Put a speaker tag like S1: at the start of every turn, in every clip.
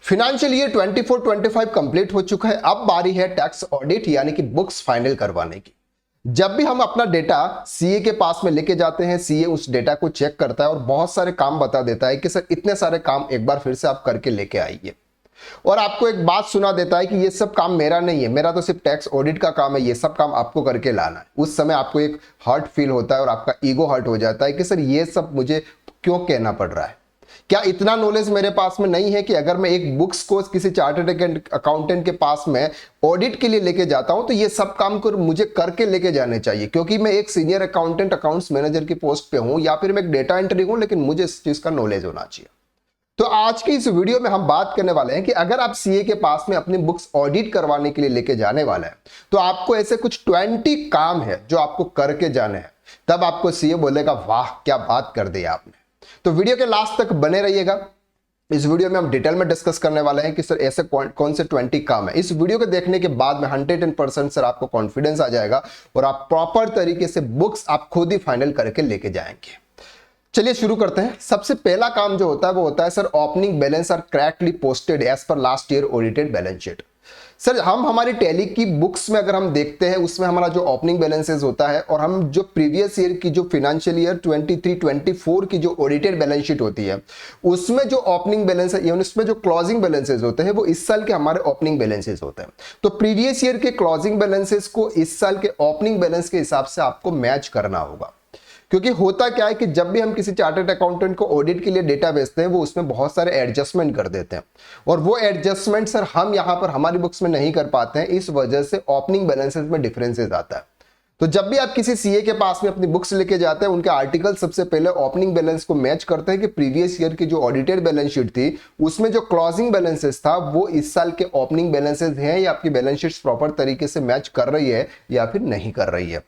S1: Financial year 24-25 complete हो चुका है। अब बारी है टैक्स ऑडिट यानी कि बुक्स फाइनल करवाने की। जब भी हम अपना डेटा सीए के पास में लेके जाते हैं, सीए उस डेटा को चेक करता है और बहुत सारे काम बता देता है कि सर इतने सारे काम एक बार फिर से आप करके लेके आइए, और आपको एक बात सुना देता है कि ये सब काम मेरा नहीं है, मेरा तो सिर्फ टैक्स ऑडिट का काम है, ये सब काम आपको करके लाना है। उस समय आपको एक हर्ट फील होता है और आपका ईगो हर्ट हो जाता है कि सर ये सब मुझे क्यों कहना पड़ रहा है। क्या इतना नॉलेज मेरे पास में नहीं है कि अगर मैं एक बुक्स को किसी चार्टर्ड अकाउंटेंट के पास में ऑडिट के लिए लेके जाता हूं तो ये सब काम को मुझे करके लेके जाने चाहिए, क्योंकि मैं एक सीनियर अकाउंटेंट अकाउंट्स मैनेजर की पोस्ट पे हूं या फिर मैं एक डेटा एंट्री हूं, लेकिन मुझे इस चीज का नॉलेज होना चाहिए। तो आज की इस वीडियो में हम बात करने वाले हैं कि अगर आप सीए के पास में अपनी बुक्स ऑडिट करवाने के लिए लेके जाने वाले हैं तो आपको ऐसे कुछ 20 काम है जो आपको करके जाने हैं, तब आपको सीए बोलेगा वाह क्या बात कर दी आपने। तो वीडियो के लास्ट तक बने रहिएगा। इस वीडियो में हम डिटेल में डिस्कस करने वाले हैं कि सर ऐसे कौन से 20 काम है। इस वीडियो को देखने के बाद में 110% सर आपको कॉन्फिडेंस आ जाएगा और आप प्रॉपर तरीके से बुक्स आप खुद ही फाइनल करके लेके जाएंगे। चलिए शुरू करते हैं। सबसे पहला काम जो होता है वो होता है sir opening balance are correctly posted as per last year audited balance sheet. Sir हम हमारी टैली की बुक्स में अगर हम देखते हैं उसमें हमारा जो ओपनिंग बैलेंसेस होता है और हम जो प्रीवियस ईयर की जो फाइनेंशियल ईयर 23-24 की जो ऑडिटेड बैलेंस शीट होती है उसमें जो ओपनिंग बैलेंस है उसमें जो क्लोजिंग बैलेंसेस होते हैं वो इस साल के हमारे ओपनिंग बैलेंसेस होते हैं। तो प्रीवियस ईयर के क्लोजिंग बैलेंसेस को इस साल के ओपनिंग बैलेंस के हिसाब से आपको मैच करना होगा, क्योंकि होता क्या है कि जब भी हम किसी चार्टर्ड अकाउंटेंट को ऑडिट के लिए डेटा भेजते हैं वो उसमें बहुत सारे एडजस्टमेंट कर देते हैं और वो एडजस्टमेंट सर हम यहां पर हमारी बुक्स में नहीं कर पाते हैं, इस वजह से ओपनिंग बैलेंसेस में डिफरेंसेस आता है। तो जब भी आप किसी सीए के पास में अपनी बुक्स लेके जाते हैं उनके आर्टिकल सबसे पहले ओपनिंग बैलेंस को मैच करते हैं कि प्रीवियस ईयर की जो ऑडिटेड बैलेंस शीट थी उसमें जो क्लोजिंग बैलेंसेस था वो इस साल के ओपनिंग बैलेंसेस हैं या आपकी बैलेंस शीट प्रॉपर तरीके से मैच कर रही है या फिर नहीं कर रही है।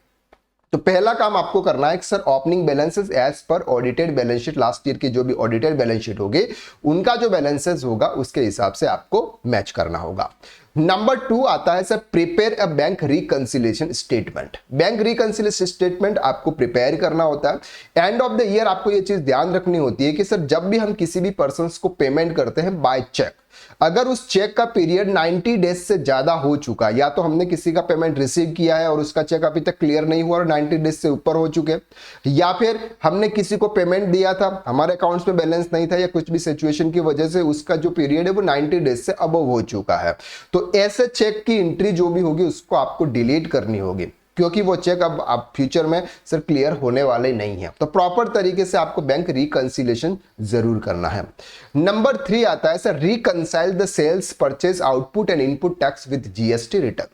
S1: तो पहला काम आपको करना है कि sir opening balances as per audited balance sheet, last year की जो भी ऑडिटेड बैलेंस शीट होगी उनका जो बैलेंसेस होगा उसके हिसाब से आपको मैच करना होगा। नंबर 2 आता है sir prepare a bank reconciliation statement. Bank reconciliation statement आपको प्रिपेयर करना होता है। एंड ऑफ द ईयर आपको ये चीज ध्यान रखनी होती है कि सर जब भी हम किसी भी पर्सन को पेमेंट करते हैं बाय चेक, अगर उस चेक का पीरियड 90 डेज से ज्यादा हो चुका है, या तो हमने किसी का पेमेंट रिसीव किया है और उसका चेक अभी तक क्लियर नहीं हुआ और 90 डेज से ऊपर हो चुके, या फिर हमने किसी को पेमेंट दिया था हमारे अकाउंट्स में बैलेंस नहीं था या कुछ भी सिचुएशन की वजह से उसका जो पीरियड है वो 90 डेज से अबव हो चुका है, तो ऐसे चेक की एंट्री जो भी होगी उसको आपको डिलीट करनी होगी, क्योंकि वो चेक अब आप फ्यूचर में सर क्लियर होने वाले नहीं है। तो प्रॉपर तरीके से आपको बैंक रिकंसिलिएशन जरूर करना है। नंबर 3 आता है sir reconcile the sales purchase output and input tax with GST return.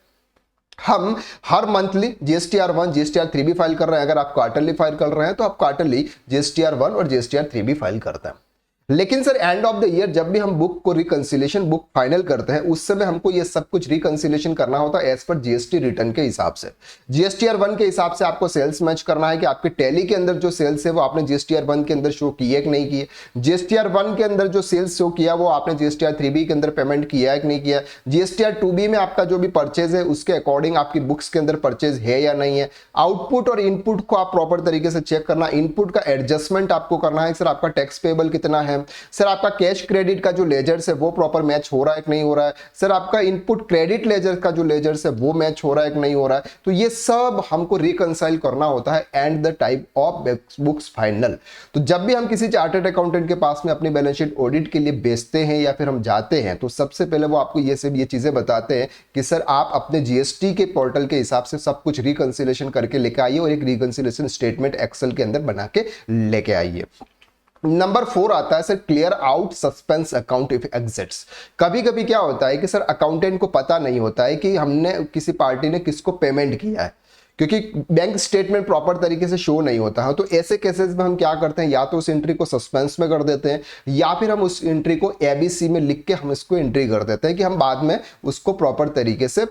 S1: हम हर मंथली जीएसटीआर 1 जीएसटीआर 3 भी फाइल कर रहे हैं। अगर आप क्वार्टरली फाइल कर रहे हैं तो आप क्वार्टरली जीएसटीआर 1 और जीएसटीआर 3 भी फाइल करते हैं। लेकिन sir end of the year जब भी हम बुक को रिकंसिलिएशन बुक फाइनल करते हैं उस समय हमको ये सब कुछ रिकंसिलिएशन करना होता है एज पर जीएसटी रिटर्न के हिसाब से। जीएसटीआर 1 के हिसाब से आपको सेल्स मैच करना है कि आपके टैली के अंदर जो सेल्स है वो आपने जीएसटीआर 1 के अंदर शो किए कि नहीं किए, जीएसटीआर 1 के अंदर जो सेल्स शो किया वो आपने जीएसटीआर 3B के अंदर पेमेंट किया है कि नहीं किया, जीएसटीआर 2B में आपका जो भी परचेज है उसके अकॉर्डिंग आपकी बुक्स के अंदर परचेज है या नहीं है। आउटपुट और इनपुट को आप प्रॉपर तरीके से चेक करना, इनपुट का एडजस्टमेंट आपको करना है सर आपका टैक्स पेबल कितना है, सर आपका कैश क्रेडिट का जो लेजर्स है वो प्रॉपर मैच हो रहा है कि नहीं हो रहा है, सर आपका इनपुट क्रेडिट लेजर का जो लेजर्स है वो मैच हो रहा है कि नहीं हो रहा है। तो ये सब हमको रिकंसाइल करना होता है and the type of books final. तो जब भी हम किसी चार्टर्ड अकाउंटेंट के पास में अपनी बैलेंस शीट ऑडिट के लिए बेचते हैं या फिर हम जाते हैं तो सबसे पहले वो आपको ये चीजें बताते हैं कि सर आप अपने जीएसटी के पोर्टल के हिसाब से सब कुछ रिकंसिलिएशन करके लेके आइए और एक रिकंसिलिएशन स्टेटमेंट एक्सेल के अंदर बना के लेके आइए। नंबर 4 आता है sir clear out suspense account if exits. कभी कभी क्या होता है कि सर अकाउंटेंट को पता नहीं होता है कि हमने किसी पार्टी ने किसको पेमेंट किया है, क्योंकि बैंक स्टेटमेंट प्रॉपर तरीके से शो नहीं होता है। तो ऐसे केसेस में हम क्या करते हैं, या तो उस एंट्री को सस्पेंस में कर देते हैं या फिर हम उस एंट्री को एबीसी में लिख के हम इसको एंट्री कर देते हैं कि हम बाद में उसको प्रॉपर तरीके से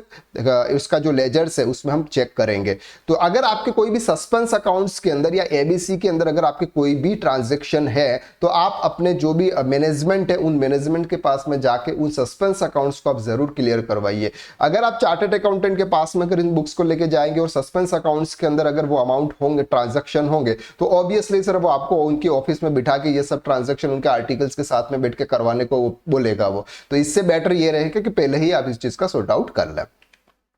S1: उसका जो लेजर्स है उसमें हम चेक करेंगे। तो अगर आपके कोई भी सस्पेंस अकाउंट्स के अंदर या एबीसी के अंदर अगर आपके कोई भी ट्रांजेक्शन है तो आप अपने जो भी मैनेजमेंट है उन मैनेजमेंट के पास में जाके उन सस्पेंस अकाउंट्स को आप जरूर क्लियर करवाइए। अगर आप चार्टर्ड अकाउंटेंट के पास में अगर इन बुक्स को लेके जाएंगे और एक्सपेंस अकाउंट्स के अंदर अगर वो अमाउंट होंगे, ट्रांजैक्शन होंगे, तो ऑब्वियसली सर वो आपको उनकी ऑफिस में बिठा के ये सब ट्रांजैक्शन उनके आर्टिकल्स के साथ में बैठ के करवाने को बोलेगा वो। तो इससे बेटर ये रहेगा कि पहले ही आप इस चीज का सॉर्ट आउट कर लें।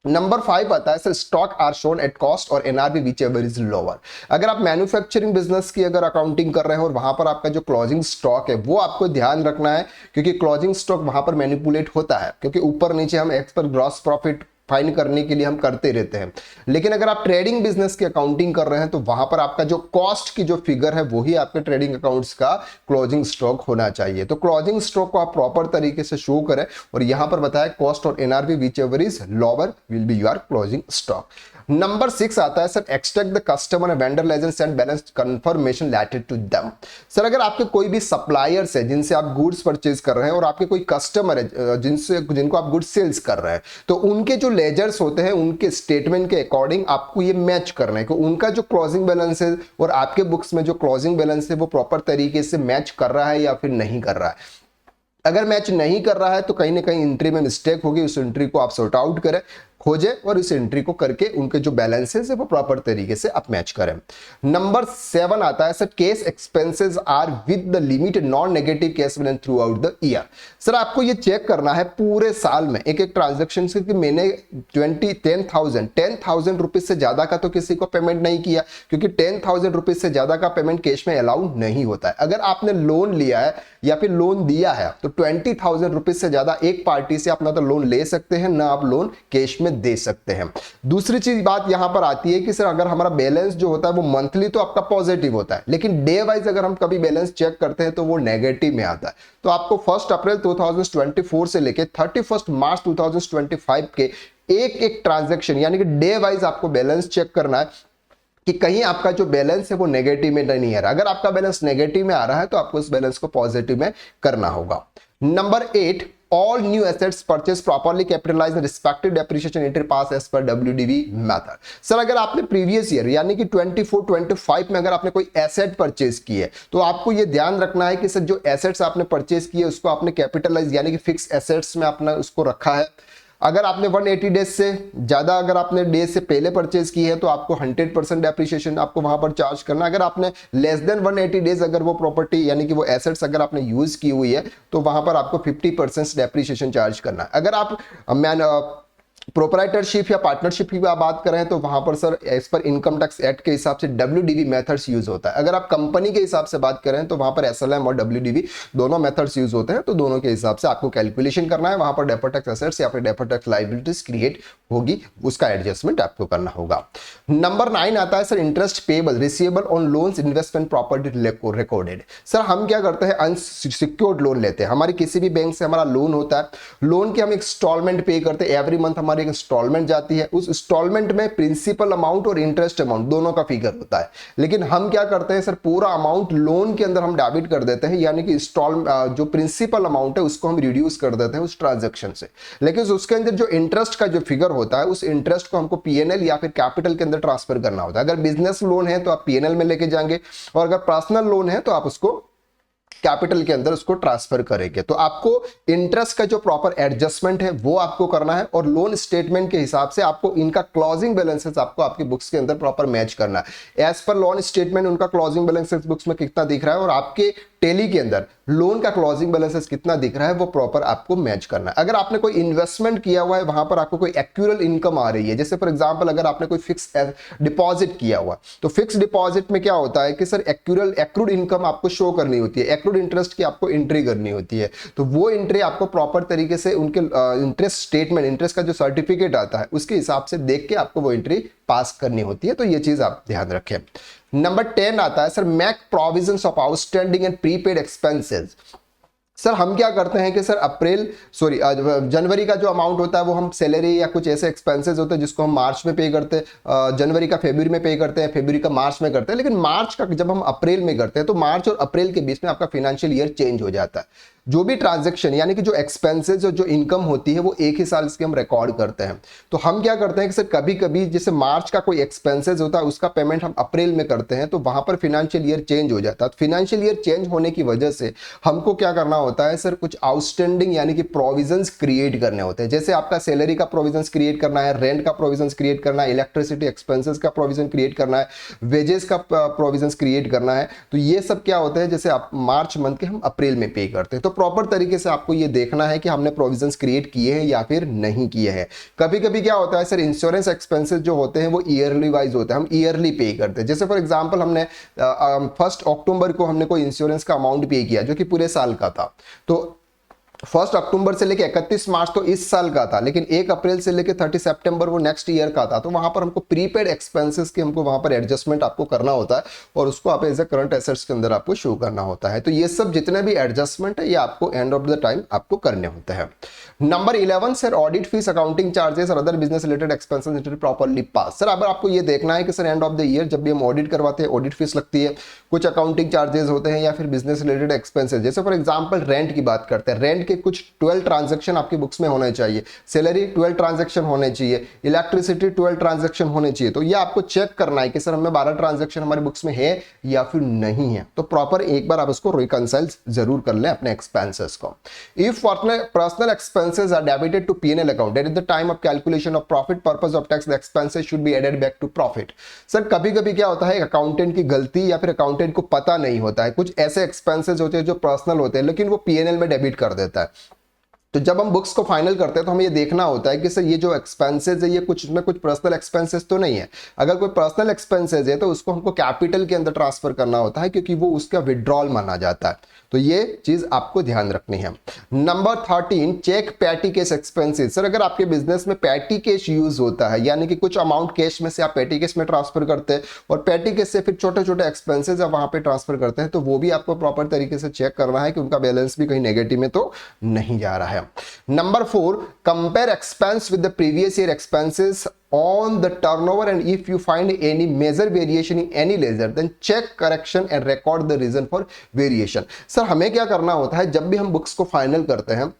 S1: नंबर 5 आता है sir, stock are shown at cost और NRV whichever is lower. अगर आप मैन्युफैक्चरिंग बिजनेस की अगर अकाउंटिंग कर रहे हैं और वहां पर आपका जो क्लोजिंग स्टॉक है वो आपको ध्यान रखना है, क्योंकि क्लोजिंग स्टॉक वहां पर मैनिपुलेट होता है, क्योंकि ऊपर नीचे हम एक्स पर ग्रॉस प्रॉफिट फाइंड करने के लिए हम करते रहते हैं। लेकिन अगर आप ट्रेडिंग बिजनेस की अकाउंटिंग कर रहे हैं तो वहां पर आपका जो कॉस्ट की जो फिगर है वही आपके ट्रेडिंग अकाउंट्स का क्लोजिंग स्टॉक होना चाहिए। तो क्लोजिंग स्टॉक को आप प्रॉपर तरीके से शो करें, और यहां पर बताया कॉस्ट और NRV whichever is lower will be your closing stock. Number 6 आता है sir, extract the customer vendor license and balance confirmation letter to them. Sir अगर आपके कोई भी सप्लायर्स है जिनसे आप गुड्स परचेज कर रहे हैं और आपके कोई कस्टमर है जिनको आप गुड्स सेल्स कर रहे हैं, तो उनके जो लेजर्स होते हैं उनके स्टेटमेंट के अकॉर्डिंग आपको ये मैच करना है कि उनका जो क्लोजिंग बैलेंस है और आपके बुक्स में जो क्लोजिंग बैलेंस है वो प्रॉपर तरीके से मैच कर रहा है या फिर नहीं कर रहा है। अगर मैच नहीं कर रहा है तो कहीं ना कहीं एंट्री में मिस्टेक होगी, उस एंट्री को आप सॉर्ट आउट करें, खोजें और इस एंट्री को करके उनके जो बैलेंसेस है वो प्रॉपर तरीके से आप मैच करें। नंबर 7 आता है sir, cash expenses are with the limit non negative cash balance throughout the year. Sir आपको ये चेक करना है पूरे साल में एक एक ट्रांजेक्शन से कि मैंने 10,000 रुपीज से ज्यादा का तो किसी को पेमेंट नहीं किया, क्योंकि 10,000 रुपीज से ज्यादा का पेमेंट कैश में अलाउ नहीं होता है। अगर आपने लोन लिया है या फिर लोन दिया है तो 20,000 रुपीज से ज्यादा एक पार्टी से आप ना तो लोन ले सकते हैं ना आप लोन कैश में दे सकते हैं। दूसरी चीज बात यहां पर आती है कि सर अगर हमारा बैलेंस जो होता है वो मंथली तो आपका पॉजिटिव होता है, लेकिन डे वाइज अगर हम कभी बैलेंस चेक करते हैं तो वो नेगेटिव में आता है। तो आपको 1 अप्रैल 2024 से लेके 31 मार्च 2025 के एक एक ट्रांजैक्शन यानी कि डे वाइज आपको बैलेंस चेक करना है कि कहीं आपका जो बैलेंस है वो नेगेटिव में नहीं आ रहा। अगर आपका बैलेंस नेगेटिव में आ रहा है तो आपको इस बैलेंस को पॉजिटिव में करना होगा। Number 8, all new assets purchased properly capitalized and respective depreciation entry pass as per WDV method। Sir अगर आपने प्रीवियस ईयर यानी कि 24-25 में अगर आपने कोई एसेट परचेज की है तो आपको यह ध्यान रखना है कि सर जो एसेट्स आपने परचेज किए उसको आपने कैपिटलाइज यानी कि फिक्स एसेट्स में आपने उसको रखा है। अगर आपने 180 डेज से ज्यादा अगर आपने डेज से पहले परचेज की है तो आपको 100% डेप्रिसिएशन आपको वहां पर चार्ज करना। अगर आपने लेस देन 180 डेज अगर वो प्रॉपर्टी यानी कि वो एसेट्स अगर आपने यूज की हुई है तो वहां पर आपको 50% डेप्रिसिएशन चार्ज करना है। अगर आप प्रोपराइटरशिप या पार्टनरशिप की बात करें तो वहां पर sir as per income tax act के हिसाब से WDV मेथड्स यूज होता है। अगर आप कंपनी के हिसाब से बात करें तो वहां पर SLM और WDV दोनों मेथड्स यूज होते हैं, तो दोनों के हिसाब से आपको कैलकुलेशन करना है। वहां पर डेफर्ड टैक्स एसेट्स या फिर डेफर्ड टैक्स लायबिलिटीज क्रिएट होगी, उसका एडजस्टमेंट आपको करना होगा। नंबर 9 आता है sir, interest payable receivable on loans investment property recorded. Sir हम क्या करते हैं, अनसिक्योर्ड लोन लेते हैं, हमारी किसी भी बैंक से हमारा लोन होता है, लोन के हम इंस्टॉलमेंट पे करते हैं, एवरी मंथ हमारी इंस्टॉलमेंट जाती है, उस इंस्टॉलमेंट में प्रिंसिपल अमाउंट और इंटरेस्ट अमाउंट दोनों का फिगर होता है। लेकिन हम क्या करते हैं सर, पूरा अमाउंट लोन के अंदर हम डेबिट कर देते हैं, यानी कि जो प्रिंसिपल अमाउंट है उसको हम रिड्यूस कर देते हैं उस ट्रांजैक्शन से। लेकिन उसके अंदर जो इंटरेस्ट का जो फिगर होता है उस इंटरेस्ट को हमको पीएनएल या फिर कैपिटल के अंदर ट्रांसफर करना होता है। अगर बिजनेस लोन है तो आप पीएनएल में लेके जाएंगे, और अगर पर्सनल लोन है तो आप उसको कैपिटल के अंदर उसको ट्रांसफर करेंगे। तो आपको इंटरेस्ट का जो प्रॉपर एडजस्टमेंट है वो आपको करना है, और लोन स्टेटमेंट के हिसाब से आपको इनका क्लोजिंग बैलेंसेस आपको आपकी बुक्स के अंदर प्रॉपर मैच करना है। एज पर लोन स्टेटमेंट उनका क्लोजिंग बैलेंसेस बुक्स में कितना दिख रहा है और आपके टेली के अंदर लोन का क्लोजिंग बैलेंसेस कितना दिख रहा है वो प्रॉपर आपको मैच करना है। अगर आपने कोई इन्वेस्टमेंट किया हुआ है, वहां पर आपको कोई एक्यूरल इनकम आ रही है, जैसे फॉर एग्जांपल अगर आपने कोई फिक्स डिपॉजिट किया हुआ, तो फिक्स डिपॉजिट में क्या होता है कि सर एक्रूड इनकम आपको शो करनी होती है, एक्रूड इंटरेस्ट की आपको एंट्री करनी होती है। तो वो एंट्री आपको प्रॉपर तरीके से उनके इंटरेस्ट स्टेटमेंट, इंटरेस्ट का जो सर्टिफिकेट आता है उसके हिसाब से देख के आपको वो एंट्री पास करनी होती है। तो ये चीज आप ध्यान रखें। नंबर 10 आता है sir, make provisions of outstanding and prepaid expenses. Sir हम क्या करते हैं कि सर जनवरी का जो अमाउंट होता है वो हम सैलरी या कुछ ऐसे एक्सपेंसेस होते हैं जिसको हम मार्च में पे करते हैं, जनवरी का फरवरी में पे करते हैं, फरवरी का मार्च में करते हैं, लेकिन मार्च का जब हम अप्रैल में करते हैं तो मार्च और अप्रैल के बीच में आपका फाइनेंशियल ईयर चेंज हो जाता है। जो भी ट्रांजैक्शन यानी कि जो एक्सपेंसेस और जो इनकम होती है वो एक ही साल की हम रिकॉर्ड करते हैं। तो हम क्या करते हैं कि सर कभी कभी जैसे मार्च का कोई एक्सपेंसेस होता है उसका पेमेंट हम अप्रैल में करते हैं, तो वहां पर फाइनेंशियल ईयर चेंज हो जाता है। तो फाइनेंशियल ईयर चेंज होने की वजह से हमको क्या करना होता है सर, कुछ आउटस्टैंडिंग यानी कि प्रोविजंस क्रिएट करने होते हैं। जैसे आपका सैलरी का प्रोविजंस क्रिएट करना है, रेंट का प्रोविजंस क्रिएट करना है, इलेक्ट्रिसिटी एक्सपेंसेस का प्रोविजन क्रिएट करना है, वेजेस का प्रोविजंस क्रिएट करना है। तो ये सब क्या होता है, जैसे आप मार्च मंथ के हम अप्रैल में पे करते हैं। तो प्रॉपर तरीके से आपको ये देखना है कि हमने प्रोविजंस क्रिएट किए हैं या फिर नहीं किए हैं। कभी कभी क्या होता है सर, इंश्योरेंस एक्सपेंसेस जो होते हैं वो ईयरली वाइज होते हैं, हम ईयरली पे करते हैं। जैसे फॉर एग्जांपल हमने 1 अक्टूबर को हमने कोई इंश्योरेंस का अमाउंट पे किया जो कि पूरे साल का था, तो 1 अक्टूबर से लेके 31 मार्च तो इस साल का था, लेकिन 1 अप्रैल से लेके 30 सितंबर वो नेक्स्ट ईयर का था। तो वहां पर हमको प्रीपेड एक्सपेंसेस के हमको वहां पर एडजस्टमेंट आपको करना होता है और उसको आप एज ए करंट एसेट्स के अंदर आपको शो करना होता है। तो ये सब जितने भी एडजस्टमेंट है ये आपको एंड ऑफ द टाइम आपको करने होते हैं। Number 11 sir, audit fees, accounting charges और other business related expenses properly pass. Sir अब आपको ये देखना है कि sir end of the year जब भी हम ऑडिट करवाते हैं ऑडिट फीस लगती है, कुछ अकाउंटिंग चार्जेस होते हैं या फिर बिजनेस रिलेटेड एक्सपेंसेस। जैसे फॉर एग्जांपल रेंट की बात करते हैं, रेंट के कुछ 12 ट्रांजैक्शन आपकी बुक्स में होने चाहिए, सैलरी 12 ट्रांजैक्शन होने चाहिए, इलेक्ट्रिसिटी 12 ट्रांजैक्शन होने चाहिए। तो ये आपको चेक करना है कि सर हमें 12 ट्रांजैक्शन हमारे बुक्स में है या फिर नहीं है। तो प्रॉपर एक बार आप इसको रिकंसाइल जरूर कर लें अपने एक्सपेंसेस को। If personal expenses are debited to P&L account at the time of calculation of profit purpose of tax, the expenses should be added back to profit. Sir कभी कभी क्या होता है, अकाउंटेंट की गलती या फिर अकाउंटेंट को पता नहीं होता है, कुछ ऐसे एक्सपेंसेस होते हैं जो पर्सनल होते हैं लेकिन वो P&L में डेबिट कर देता है। तो जब हम बुक्स को फाइनल करते हैं तो हमें ये देखना होता है कि सर ये जो एक्सपेंसेस है ये कुछ में कुछ पर्सनल एक्सपेंसेस तो नहीं है। अगर कोई पर्सनल एक्सपेंसेस है तो उसको हमको कैपिटल के अंदर ट्रांसफर करना होता है क्योंकि वो उसका विड्रॉल माना जाता है। तो ये चीज आपको ध्यान रखनी है। Number 13 check petty cash expenses. Sir अगर आपके बिजनेस में पैटी कैश यूज होता है यानी कि कुछ अमाउंट कैश में से आप पैटी कैश में ट्रांसफर करते हैं और पैटी कैश से फिर छोटे छोटे एक्सपेंसेस आप वहां पे ट्रांसफर करते हैं, तो वो भी आपको प्रॉपर तरीके से चेक करना है कि उनका बैलेंस भी कहीं नेगेटिव में तो नहीं जा रहा है। Number 4, compare expense with the previous year expenses on the turnover and if you find any major variation in any ledger then check correction and record the reason for variation। Sir हमें क्या करना होता है, जब भी हम books को final करते हैं,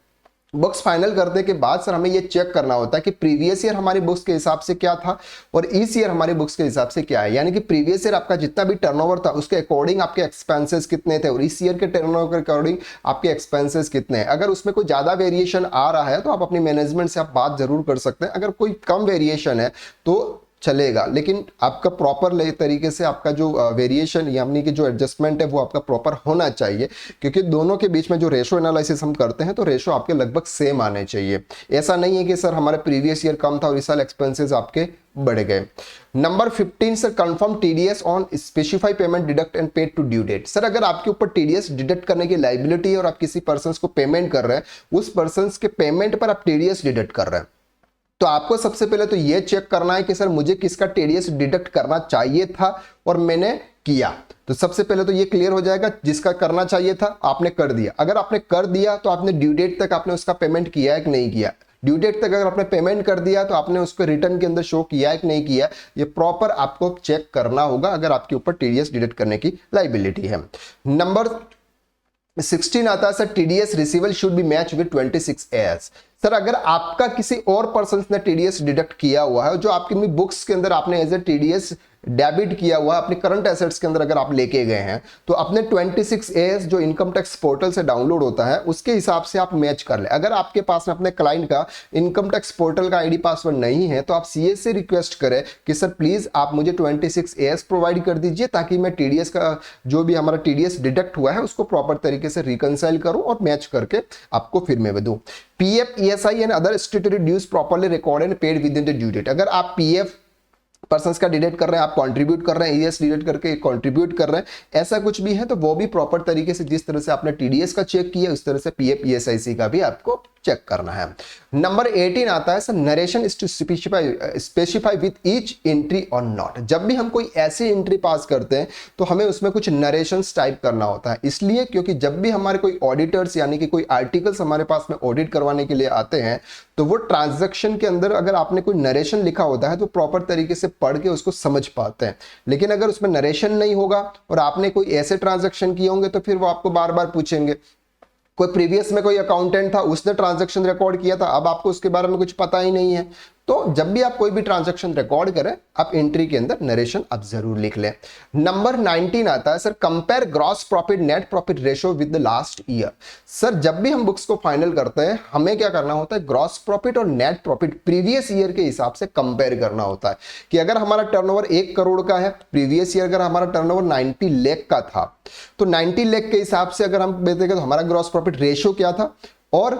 S1: बुक्स फाइनल करने के बाद सर हमें ये चेक करना होता है कि प्रीवियस ईयर हमारी बुक्स के हिसाब से क्या था और इस ईयर हमारी बुक्स के हिसाब से क्या है। यानी कि प्रीवियस ईयर आपका जितना भी टर्नओवर था उसके अकॉर्डिंग आपके एक्सपेंसेस कितने थे और इस ईयर के टर्नओवर के अकॉर्डिंग आपके एक्सपेंसेस कितने हैं। अगर उसमें कोई ज्यादा वेरिएशन आ रहा है तो आप अपनी मैनेजमेंट से आप बात जरूर कर सकते हैं। अगर कोई कम वेरिएशन है तो चलेगा, लेकिन आपका प्रॉपर तरीके से आपका जो वेरिएशन यानी कि जो एडजस्टमेंट है वो आपका प्रॉपर होना चाहिए, क्योंकि दोनों के बीच में जो रेशो एनालिसिस हम करते हैं तो रेशो आपके लगभग सेम आने चाहिए। ऐसा नहीं है कि सर हमारे प्रीवियस ईयर कम था और इस साल एक्सपेंसेस आपके बढ़ गए। Number 15 sir, confirm TDS on specify payment deduct and paid to due date. Sir अगर आपके ऊपर टीडीएस डिडक्ट करने की लायबिलिटी है और आप किसी पर्सन को पेमेंट कर रहे हैं, उस पर्सन के पेमेंट पर आप टीडीएस डिडक्ट कर रहे हैं, तो आपको सबसे पहले तो यह चेक करना है कि सर मुझे किसका टीडीएस डिडक्ट करना चाहिए था और मैंने किया। तो सबसे पहले तो ये क्लियर हो जाएगा, जिसका करना चाहिए था आपने कर दिया। अगर आपने कर दिया तो आपने ड्यू डेट तक आपने उसका पेमेंट किया है कि नहीं किया। ड्यू डेट तक अगर आपने पेमेंट कर दिया तो आपने उसको रिटर्न के अंदर शो किया है कि नहीं किया, ये प्रॉपर आपको चेक करना होगा अगर आपके ऊपर टीडीएस डिडक्ट करने की लायबिलिटी है। नंबर 16 आता है sir, TDS रिसीवल should be match with 26 as. Sir अगर आपका किसी और पर्सन ने टीडीएस डिडक्ट किया हुआ है जो आपकी बुक्स के अंदर आपने एज ए टीडीएस डेबिट किया हुआ अपने करंट एसेट्स के अंदर अगर आप लेके गए हैं, तो अपने 26 एएस जो इनकम टैक्स पोर्टल से डाउनलोड होता है उसके हिसाब से आप मैच कर ले। अगर आपके पास में अपने क्लाइंट का इनकम टैक्स पोर्टल का आईडी पासवर्ड नहीं है तो आप सीए से रिक्वेस्ट करें कि सर प्लीज आप मुझे 26 एएस प्रोवाइड कर दीजिए ताकि मैं टीडीएस का जो भी हमारा टीडीएस डिडक्ट हुआ है उसको प्रॉपर तरीके से रिकंसाइल करूं और मैच करके आपको फिर मैं दूं। PF, ESI and other statutory dues properly recorded and paid within the due date. अगर आप पीएफ पर्सन्स का डिडक्ट कर रहे हैं, आप कंट्रीब्यूट कर रहे हैं, ईएस डिडक्ट करके कंट्रीब्यूट कर रहे हैं, ऐसा कुछ भी है तो वो भी प्रॉपर तरीके से जिस तरह से आपने टीडीएस का चेक किया उस तरह से पीएफ ईएसआईसी का भी आपको चेक करना है। नंबर 18 आता है sir, narration is to specify with each entry और नॉट। जब भी हम कोई ऐसी एंट्री पास करते हैं तो हमें उसमें कुछ नरेशंस टाइप करना होता है, इसलिए क्योंकि जब भी हमारे कोई ऑडिटर्स यानी कि कोई आर्टिकल्स हमारे पास में ऑडिट करवाने के लिए आते हैं तो वो ट्रांजैक्शन के अंदर अगर आपने कोई नरेशन लिखा होता है तो प्रॉपर तरीके से पढ़ के उसको समझ पाते हैं। लेकिन अगर उसमें नरेशन नहीं होगा और आपने कोई ऐसे ट्रांजैक्शन किए होंगे तो फिर वो आपको बार बार पूछेंगे कोई प्रीवियस में कोई अकाउंटेंट था, उसने ट्रांजैक्शन रिकॉर्ड किया था, अब आपको उसके बारे में कुछ पता ही नहीं है। तो जब भी आप कोई भी ट्रांजैक्शन रिकॉर्ड करें, आप एंट्री के अंदर नरेशन आप जरूर लिख लें। नंबर 19 आता है sir, compare gross profit net profit ratio with the last year. Sir जब भी हम बुक्स को फाइनल करते हैं, हमें क्या करना होता है, ग्रॉस प्रॉफिट और नेट प्रॉफिट प्रीवियस ईयर के हिसाब से कंपेयर करना होता है कि अगर हमारा टर्नओवर 1 करोड़ का है, प्रीवियस ईयर अगर हमारा टर्नओवर 90 लाख का था, तो 90 लाख के हिसाब से अगर हम देखेंगे तो हमारा ग्रॉस प्रॉफिट रेशियो क्या था, और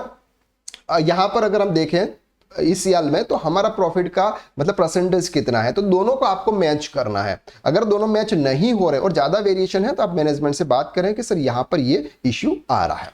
S1: यहां पर अगर हम देखें इस साल में तो हमारा प्रॉफिट का मतलब परसेंटेज कितना है। तो दोनों को आपको मैच करना है। अगर दोनों मैच नहीं हो रहे और ज्यादा वेरिएशन है तो आप मैनेजमेंट से बात करें कि सर यहां पर ये इश्यू आ रहा है।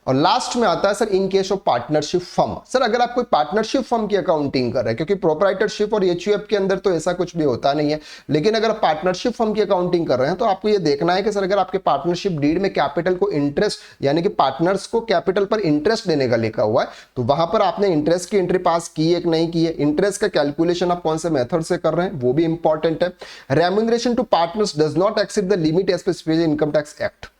S1: और लास्ट में आता है sir in case of partnership firm. Sir अगर आप कोई पार्टनरशिप फर्म की अकाउंटिंग कर रहे हैं, क्योंकि प्रोप्राइटरशिप और एचयूएफ के अंदर तो ऐसा कुछ भी होता नहीं है, लेकिन अगर आप पार्टनरशिप फर्म की अकाउंटिंग कर रहे हैं तो आपको ये देखना है कि सर अगर आपके पार्टनरशिप डीड में कैपिटल को इंटरेस्ट यानी कि पार्टनर्स को कैपिटल पर इंटरेस्ट देने का लिखा हुआ है, तो वहां पर आपने इंटरेस्ट की एंट्री पास की है कि नहीं की है। इंटरेस्ट का कैलकुलेशन आप कौन से मेथड से कर रहे हैं वो भी इंपॉर्टेंट है। Remuneration to partners does not exceed the limit as specified in income tax act.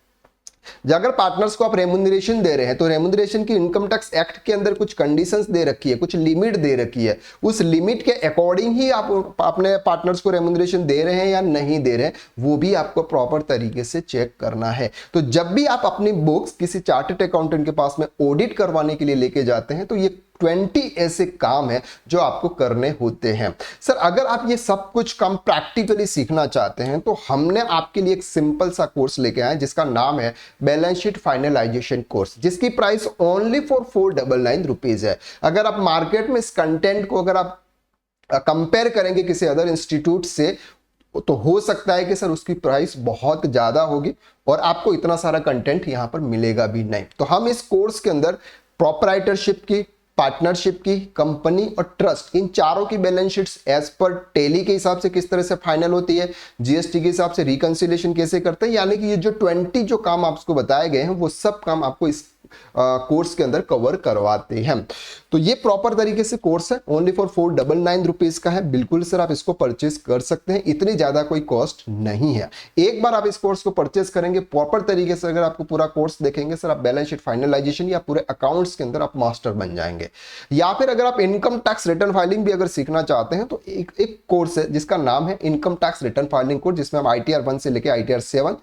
S1: अगर पार्टनर्स को आप रेम्यूनरेशन दे रहे हैं तो रेम्यूनरेशन की इनकम टैक्स एक्ट के अंदर कुछ कंडीशंस दे रखी है, कुछ लिमिट दे रखी है, उस लिमिट के अकॉर्डिंग ही आप अपने पार्टनर्स को रेम्यूनरेशन दे रहे हैं या नहीं दे रहे हैं, वो भी आपको प्रॉपर तरीके से चेक करना है। तो जब भी आप अपनी बुक्स किसी चार्टर्ड अकाउंटेंट के पास में ऑडिट करवाने के लिए लेके जाते हैं तो ये 20 ऐसे काम है जो आपको करने होते हैं। सर अगर आप ये सब कुछ काम प्रैक्टिकली सीखना चाहते हैं तो हमने आपके लिए एक सिंपल सा कोर्स लेके आए जिसका नाम है बैलेंस शीट फाइनलाइजेशन कोर्स, जिसकी प्राइस ओनली फॉर 499 रुपीज है। अगर आप मार्केट में इस कंटेंट को अगर आप कंपेयर करेंगे किसी अदर इंस्टीट्यूट से तो हो सकता है कि सर उसकी प्राइस बहुत ज्यादा होगी और आपको इतना सारा कंटेंट यहां पर मिलेगा भी नहीं। तो हम इस कोर्स के अंदर प्रोप्राइटरशिप की, पार्टनरशिप की, कंपनी और ट्रस्ट, इन चारों की balance sheets as per Tally के हिसाब से किस तरह से फाइनल होती है, जीएसटी के हिसाब से रिकंसिलिएशन कैसे करते हैं, यानी कि ये जो 20 जो काम आपको बताए गए हैं वो सब काम आपको इस कोर्स के अंदर कवर करवाते हैं। तो ये प्रॉपर तरीके से कोर्स है, ओनली फॉर 499 रुपीज का है। बिल्कुल सर आप इसको परचेस कर सकते हैं, इतनी ज्यादा कोई कॉस्ट नहीं है। एक बार आप इस कोर्स को परचेस करेंगे प्रॉपर तरीके से, अगर आपको पूरा कोर्स देखेंगे सर, आप बैलेंस शीट फाइनलाइजेशन या पूरे अकाउंट्स के अंदर आप मास्टर बन जाएंगे। या फिर अगर आप इनकम टैक्स रिटर्न फाइलिंग भी अगर सीखना चाहते हैं तो एक कोर्स है जिसका नाम है income tax return filing course, जिसमें हम ITR 1 से लेकर ITR 7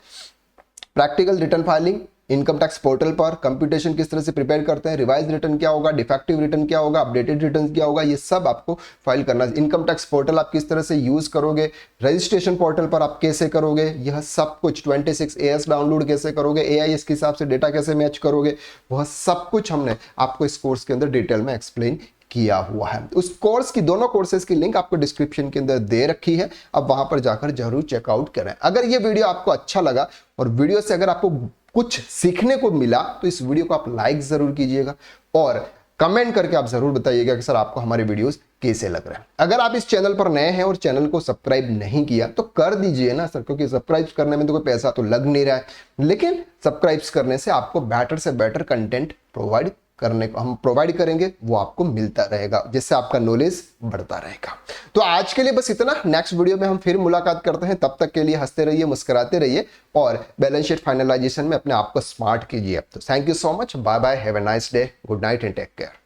S1: practical return filing income tax portal पर कंप्यूटेशन किस तरह से प्रिपेयर करते हैं, रिवाइज रिटर्न क्या होगा, डिफेक्टिव रिटर्न क्या होगा, अपडेटेड रिटर्न क्या होगा, ये सब आपको फाइल करना है। इनकम टैक्स पोर्टल आप किस तरह से यूज करोगे, रजिस्ट्रेशन पोर्टल पर आप कैसे करोगे, यह सब कुछ 26 AS डाउनलोड कैसे करोगे, AIS के हिसाब से डेटा कैसे मैच करोगे, वह सब कुछ हमने आपको इस कोर्स के अंदर डिटेल में एक्सप्लेन किया हुआ है। उस कोर्स की दोनों कोर्सेज की लिंक आपको डिस्क्रिप्शन के अंदर दे रखी है, अब वहां पर जाकर जरूर चेकआउट करें। अगर ये वीडियो आपको अच्छा लगा और वीडियो से अगर आपको कुछ सीखने को मिला तो इस वीडियो को आप लाइक जरूर कीजिएगा और कमेंट करके आप जरूर बताइएगा कि सर आपको हमारे वीडियोस कैसे लग रहे हैं। अगर आप इस चैनल पर नए हैं और चैनल को सब्सक्राइब नहीं किया तो कर दीजिए ना सर, क्योंकि सब्सक्राइब करने में तो कोई पैसा तो लग नहीं रहा है, लेकिन सब्सक्राइब करने से आपको बेटर से बेटर कंटेंट प्रोवाइड करने को हम प्रोवाइड करेंगे, वो आपको मिलता रहेगा, जिससे आपका नॉलेज बढ़ता रहेगा। तो आज के लिए बस इतना, नेक्स्ट वीडियो में हम फिर मुलाकात करते हैं। तब तक के लिए हंसते रहिए, मुस्कुराते रहिए और बैलेंस शीट फाइनलाइजेशन में अपने आप को स्मार्ट कीजिए। तो thank you so much, bye bye, have a nice day, good night and take care.